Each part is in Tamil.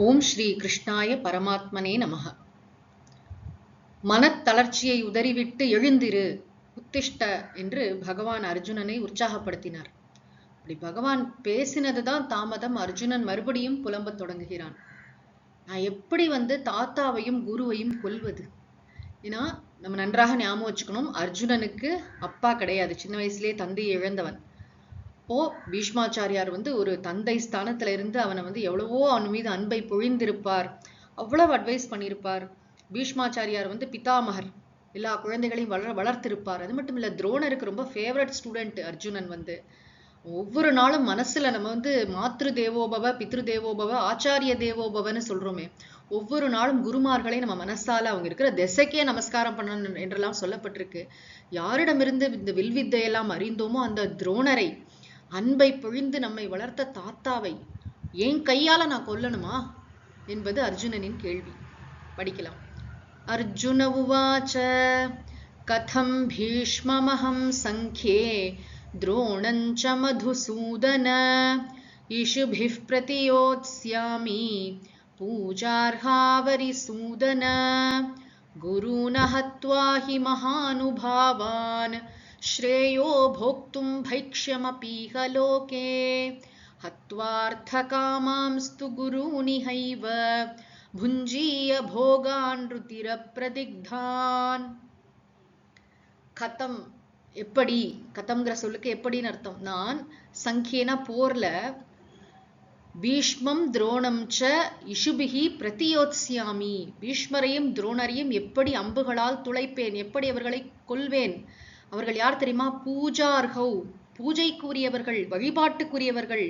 ஓம் ஸ்ரீ கிருஷ்ணாய பரமாத்மனே நமஹ. மனத்தளர்ச்சியை உதறிவிட்டு எழுந்திரு, உத்திஷ்ட என்று பகவான் அர்ஜுனனை உற்சாகப்படுத்தினார். அப்படி பகவான் பேசினதுதான் தாமதம். அர்ஜுனன் மறுபடியும் புலம்பத் தொடங்குகிறான். நான் எப்படி தாத்தாவையும் குருவையும் கொல்வது? ஏன்னா நம்ம நன்றாக ஞாபகம் வச்சுக்கணும், அர்ஜுனனுக்கு அப்பா கிடையாது, சின்ன வயசுலேயே தந்தையை இழந்தவன். பீஷ்மாச்சாரியார் ஒரு தந்தை ஸ்தானத்துல இருந்து அவனை எவ்வளவோ அவன் மீது அன்பை பொழிந்திருப்பார், அவ்வளவு அட்வைஸ் பண்ணியிருப்பார். பீஷ்மாச்சாரியார் பிதாமகர், எல்லா குழந்தைகளையும் வளர்த்திருப்பார். அது மட்டும் இல்ல, துரோணருக்கு ரொம்ப ஃபேவரட் ஸ்டூடெண்ட் அர்ஜுனன். ஒவ்வொரு நாளும் மனசுல நம்ம மாத்ரு தேவோபவ, பித்ரு தேவோபவ, ஆச்சாரிய தேவோபவன்னு சொல்றோமே, ஒவ்வொரு நாளும் குருமார்களை நம்ம மனசால அவங்க இருக்கிற திசைக்கே நமஸ்காரம் பண்ணணும் என்றெல்லாம் சொல்லப்பட்டிருக்கு. யாரிடமிருந்து இந்த வில்வித்தையெல்லாம் அறிந்தோமோ அந்த துரோணரை, அன்பை பொழிந்து நம்மை வளர்த்த தாத்தாவை ஏன் கையால நான் கொல்லணுமா என்பது அர்ஜுனனின் கேள்வி. படிக்கலாம். அர்ஜுன உவாச்ச கதம் பீஷ்மமஹம் சங்கே துரோணஞ்ச மதுசூதன இஷுபிஃ பிரதியோத்ஸ்யாமி பூஜார்ஹாவரிசூதன குருன ஹத்வா ஹி மஹானுபாவான் ஸ்ரேயோ போக்தும் பைக்ஷ்யமபீஹ லோகே ஹத்வார்த்தகாமாம்ஸ்து குருநிஹைவ புஞ்சீய போகான் ருதிர பிரதிக்தான். கதம் எப்படி, கதம்ங்கிற சொல்லுக்கு எப்படின்னு அர்த்தம். நான் சங்கேன போர்ல, பீஷ்மம் துரோணம் ச இஷுபிஹி பிரதியோத்ஸ்யாமி, பீஷ்மரையும் துரோணரையும் எப்படி அம்புகளால் துளைப்பேன், எப்படி அவர்களை கொல்வேன். அவர்கள் யார் தெரியுமா? பூஜார்ஹௌ, பூஜைக்குரியவர்கள், வழிபாட்டுக்குரியவர்கள்.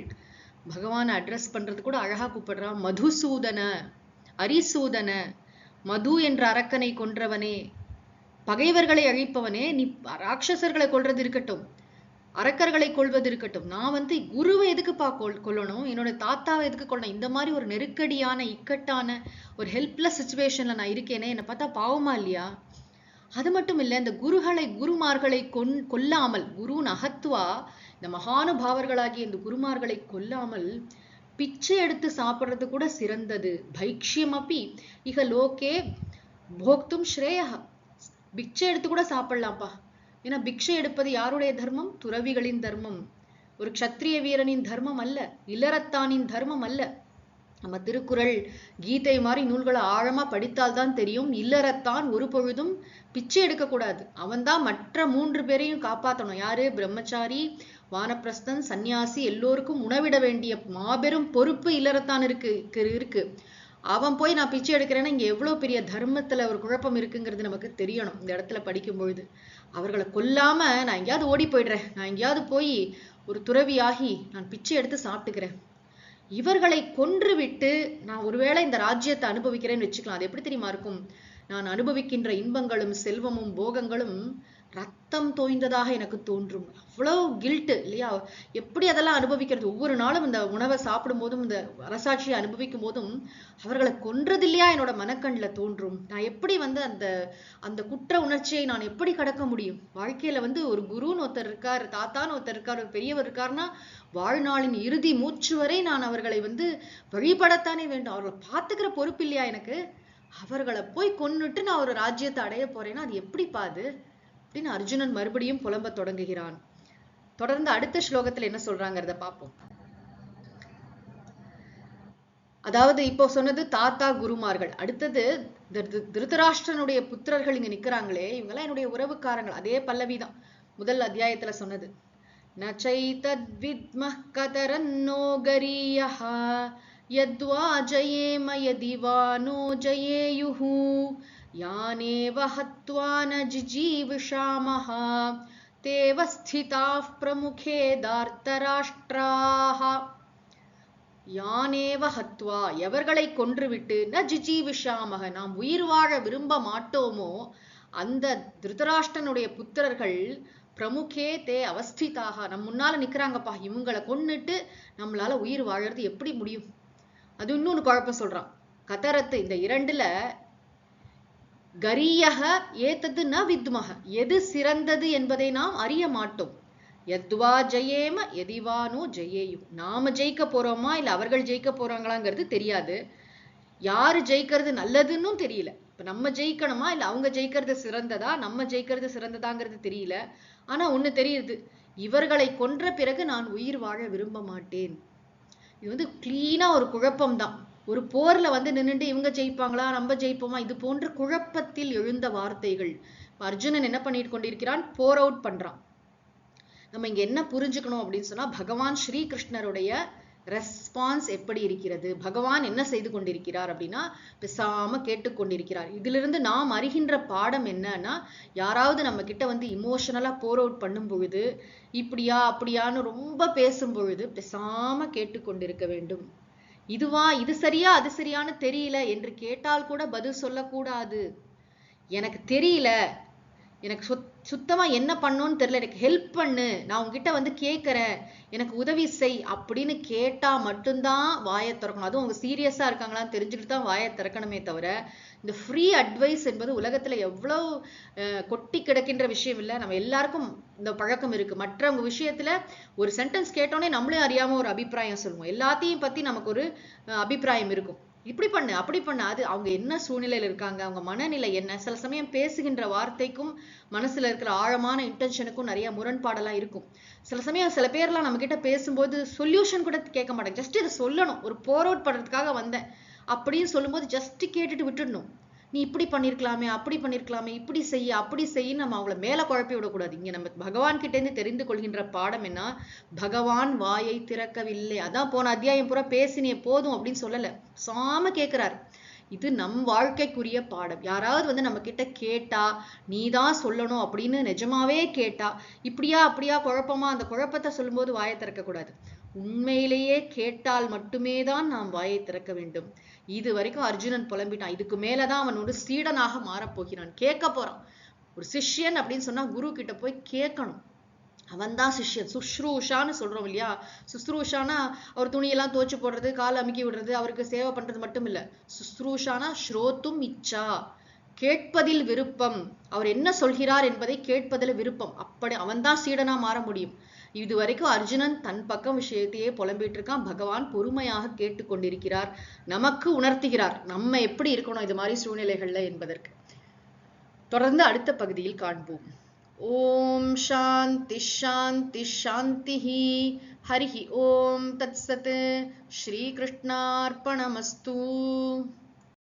பகவானை அட்ரஸ் பண்றது கூட அழகா கூப்பிடுறான். மதுசூதன, அரிசூதன, மது என்ற அரக்கனை கொன்றவனே, பகைவர்களை அழிப்பவனே, நீ ராட்சசர்களை கொல்றது இருக்கட்டும், அரக்கர்களை கொள்வது இருக்கட்டும், நான் குருவை எதுக்குப்பா கொல்லணும், என்னோட தாத்தாவை எதுக்கு கொல்லணும்? இந்த மாதிரி ஒரு நெருக்கடியான, இக்கட்டான, ஒரு ஹெல்ப்லெஸ் சிச்சுவேஷன்ல நான் இருக்கேனே, என்னை பார்த்தா பாவமா இல்லையா? அது மட்டும் இல்லை, இந்த குருமார்களை கொல்லாமல், குரு நகத்வா, இந்த மகானுபாவர்களாகிய இந்த குருமார்களை கொல்லாமல் பிச்சை எடுத்து சாப்பிட்றது கூட சிறந்தது. பைக்ஷ்யம் அப்பி இக லோகே போக்தும் ஸ்ரேயா, பிக்ஷை எடுத்து கூட சாப்பிடலாம்ப்பா. ஏன்னா பிக்ஷை எடுப்பது யாருடைய தர்மம்? துறவிகளின் தர்மம், ஒரு க்ஷத்ரிய வீரனின் தர்மம் அல்ல, இல்லறத்தானின் தர்மம் அல்ல. நம்ம திருக்குறள், கீதை மாதிரி நூல்களை ஆழமா படித்தால்தான் தெரியும், இல்லறத்தான் ஒரு பொழுதும் பிச்சை எடுக்கக்கூடாது. அவன்தான் மற்ற 3 பேரையும் காப்பாற்றணும். யாரு? பிரம்மச்சாரி, வானப்பிரஸ்தன், சன்னியாசி, எல்லோருக்கும் உணவிட வேண்டிய மாபெரும் பொறுப்பு இல்லறத்தான் இருக்கு. அவன் போய் நான் பிச்சை எடுக்கிறேன்னா இங்க எவ்வளவு பெரிய தர்மத்துல ஒரு குழப்பம் இருக்குங்கிறது நமக்கு தெரியணும். இந்த இடத்துல படிக்கும் பொழுது அவர்களை கொல்லாம நான் எங்கேயாவது ஓடி போயிடுறேன், நான் எங்கேயாவது போய் ஒரு துறவியாகி நான் பிச்சை எடுத்து சாப்பிட்டுக்கிறேன், இவர்களை கொன்று விட்டு நான் ஒருவேளை இந்த ராஜ்யத்தை அனுபவிக்கிறேன்னு வச்சுக்கலாம். அது எப்படி தெரியுமா இருக்கும்? நான் அனுபவிக்கின்ற இன்பங்களும் செல்வமும் போகங்களும் ரத்தம் தோய்ந்ததாக எனக்கு தோன்றும். அவ்வளவு கில்ட்டு இல்லையா? எப்படி அதெல்லாம் அனுபவிக்கிறது? ஒவ்வொரு நாளும் இந்த உணவை சாப்பிடும் போதும், இந்த அரசாட்சியை அனுபவிக்கும் போதும் அவர்களை கொன்றது இல்லையா என்னோட மனக்கண்ணில் தோன்றும். நான் எப்படி அந்த அந்த குற்ற உணர்ச்சியை நான் எப்படி கடக்க முடியும்? வாழ்க்கையில ஒரு குருன்னு ஒருத்தர் இருக்கார், தாத்தான்னு ஒருத்தர் இருக்கார், ஒரு பெரியவர் இருக்காருன்னா வாழ்நாளின் இறுதி மூச்சு வரை நான் அவர்களை வழிபடத்தானே வேண்டும். அவர்களை பார்த்துக்கிற பொறுப்பு இல்லையா எனக்கு? அவர்களை போய் கொன்னுட்டு நான் ஒரு ராஜ்யத்தை அடைய போறேன்னா அது எப்படி பாது அப்படின்னு அர்ஜுனன் மறுபடியும் புலம்ப தொடங்குகிறான். தொடர்ந்து அடுத்த ஸ்லோகத்துல என்ன சொல்றாங்கிறத பார்ப்போம். அதாவது இப்போ சொன்னது தாத்தா குருமார்கள். அடுத்தது திருதராஷ்டிரனுடைய புத்திரர்கள் இங்க நிக்கிறாங்களே, இவங்கெல்லாம் என்னுடைய உறவுக்காரங்கள். அதே பல்லவிதான் முதல் அத்தியாயத்துல சொன்னது. நச்சைதத்வித்மஹ கதரன்னோ கரீயஹ யத்வா ஜயேம யதிவா நோ ஜயேயுஹு யானேவ ஹத்வா ந ஜிஜீவிஷாமஹ தேவ ஸ்திதாஃ பிரமுகே தார்த்தராஷ்ட்ராஹ. யானேவ ஹத்வா, எவர்களை கொன்றுவிட்டு, ந ஜிஜீவிஷாமஹ, நாம் உயிர் வாழ விரும்ப மாட்டோமோ அந்த திருதராஷ்டிரனுடைய புத்திரர்கள் பிரமுகே தே அவஸ்திதாக, நம் முன்னால நிக்கிறாங்கப்பா, இவங்களை கொன்னுட்டு நம்மளால உயிர் வாழறது எப்படி முடியும்? அது இன்னொன்னு குழப்பம் சொல்றான். கதரத்து, இந்த 2ல கரியக ஏத்தது ந வித்மக, எது சிறந்தது என்பதை நாம் அறிய மாட்டோம். யத்வா ஜெயேம யதிவானோ ஜெயேயு, நாம ஜெயிக்க போறோமா இல்ல அவர்கள் ஜெயிக்க போறாங்களாங்கிறது தெரியாது. யாரு ஜெயிக்கிறது நல்லதுன்னு தெரியல. இப்ப நம்ம ஜெயிக்கணுமா இல்ல அவங்க ஜெயிக்கிறது சிறந்ததா, நம்ம ஜெயிக்கிறது சிறந்ததாங்கிறது தெரியல. ஆனா ஒண்ணு தெரியுது, இவர்களை கொன்ற பிறகு நான் உயிர் வாழ விரும்ப மாட்டேன். இது வந்து கிளீனா ஒரு குழப்பம் தான். ஒரு போர்ல வந்து நின்னுட்டு இவங்க ஜெயிப்பாங்களா நம்ம ஜெயிப்போமா, இது போன்ற குழப்பத்தில் எழுந்த வார்த்தைகள். அர்ஜுனன் என்ன பண்ணிட்டு கொண்டிருக்கிறான், போர் அவுட் பண்றான். நம்ம இங்க என்ன புரிஞ்சுக்கணும் அப்படின்னு சொன்னா, பகவான் ஸ்ரீகிருஷ்ணருடைய ரெஸ்பான்ஸ் எப்படி இருக்கிறது, பகவான் என்ன செய்து கொண்டிருக்கிறார் அப்படின்னா பேசாம கேட்டுக்கொண்டிருக்கிறார். இதிலிருந்து நாம் அறிகின்ற பாடம் என்னன்னா, யாராவது நம்ம கிட்ட வந்து இமோஷனலா போர் அவுட் பண்ணும் பொழுது, இப்படியா அப்படியான்னு ரொம்ப பேசும் பொழுது பேசாம கேட்டுக்கொண்டிருக்க வேண்டும். இதுவா, இது சரியா அது சரியான்னு தெரியல என்று கேட்டால் கூட பதில் சொல்லக்கூடாது. எனக்கு தெரியல, எனக்கு சுத்தமா என்ன பண்ணணும்னு தெரியல, எனக்கு ஹெல்ப் பண்ணு, நான் உங்ககிட்ட வந்து கேட்கறேன், எனக்கு உதவி செய் அப்படின்னு கேட்டா மட்டும்தான் வாயை திறக்கணும். அதுவும் அவங்க சீரியஸா இருக்காங்களான்னு தெரிஞ்சுக்கிட்டு தான் வாயை திறக்கணுமே தவிர, இந்த ஃப்ரீ அட்வைஸ் என்பது உலகத்துல எவ்வளவு கொட்டி கிடக்கின்ற விஷயம் இல்லை. நம்ம எல்லாருக்கும் இந்த பழக்கம் இருக்கு. மற்றவங்க விஷயத்துல ஒரு சென்டென்ஸ் கேட்டோன்னே நம்மளே அறியாம ஒரு அபிப்பிராயம் சொல்லுவோம். எல்லாத்தையும் பத்தி நமக்கு ஒரு அபிப்பிராயம் இருக்கும். இப்படி பண்ணு அப்படி பண்ணு, அது அவங்க என்ன சூழ்நிலையில இருக்காங்க, அவங்க மனநிலை என்ன, சில சமயம் பேசுகின்ற வார்த்தைக்கும் மனசுல இருக்கிற ஆழமான இன்டென்ஷனுக்கும் நிறைய முரண்பாடெல்லாம் இருக்கும். சில சமயம் சில பேர்லாம் நம்ம கிட்ட பேசும்போது சொல்யூஷன் கூட கேட்க மாட்டாங்க, ஜஸ்ட் இதை சொல்லணும், ஒரு போர் அவுட் பண்றதுக்காக வந்தேன் அப்படின்னு சொல்லும்போது ஜஸ்ட் கேட்டுட்டு விட்டுடணும். நீ இப்படி பண்ணிருக்கலாமே, அப்படி பண்ணிருக்கலாமே, இப்படி செய்ய அப்படி செய்ய நம்ம அவங்கள மேல குழப்பி விடக்கூடாது. இங்க நம்ம பகவான் கிட்ட இருந்து தெரிந்து கொள்கின்ற பாடம் என்ன, பகவான் வாயை திறக்கவில்லை. அதான் போன அத்தியாயம் பூரா பேசினே போதும் அப்படின்னு சொல்லல, சாம கேட்கிறார். இது நம் வாழ்க்கைக்குரிய பாடம். யாராவது வந்து நம்ம கிட்ட கேட்டா, நீதான் சொல்லணும் அப்படின்னு நிஜமாவே கேட்டா, இப்படியா அப்படியா குழப்பமா, அந்த குழப்பத்தை சொல்லும்போது வாயை திறக்க கூடாது. உண்மையிலேயே கேட்டால் மட்டுமே தான் நாம் வாயை திறக்க வேண்டும். இது வரைக்கும் அர்ஜுனன் புலம்பிட்டான். இதுக்கு மேலதான் அவன் ஒரு சீடனாக மாறப்போகிறான். கேட்க போறான். ஒரு சிஷ்யன் அப்படின்னு சொன்னா குரு கிட்ட போய் கேட்கணும். அவன் தான் சிஷ்யன். சுஷ்ரூஷான்னு சொல்றோம் இல்லையா, சுஷ்ரூஷானா அவர் துணியெல்லாம் துவச்சு போடுறது, கால் அமுக்கி விடுறது, அவருக்கு சேவை பண்றது மட்டும் இல்ல. சுஷ்ரூஷானா ஸ்ரோத்தும் இச்சா, கேட்பதில் விருப்பம், அவர் என்ன சொல்கிறார் என்பதை கேட்பதில் விருப்பம். அப்படி அவன் தான் சீடனா மாற முடியும். இது வரைக்கும் அர்ஜுனன் தன் பக்கம் விஷயத்தையே புலம்பிட்டு இருக்கான். பகவான் பொறுமையாக கேட்டுக்கொண்டிருக்கிறார், நமக்கு உணர்த்துகிறார் நம்ம எப்படி இருக்கணும் இது மாதிரி சூழ்நிலைகள்ல என்பதற்கு. தொடர்ந்து அடுத்த பகுதியில் காண்போம். ஓம் சாந்தி சாந்தி சாந்தி. ஹரி ஓம் தத்சத். ஸ்ரீ கிருஷ்ணார்ப்பணமஸ்து.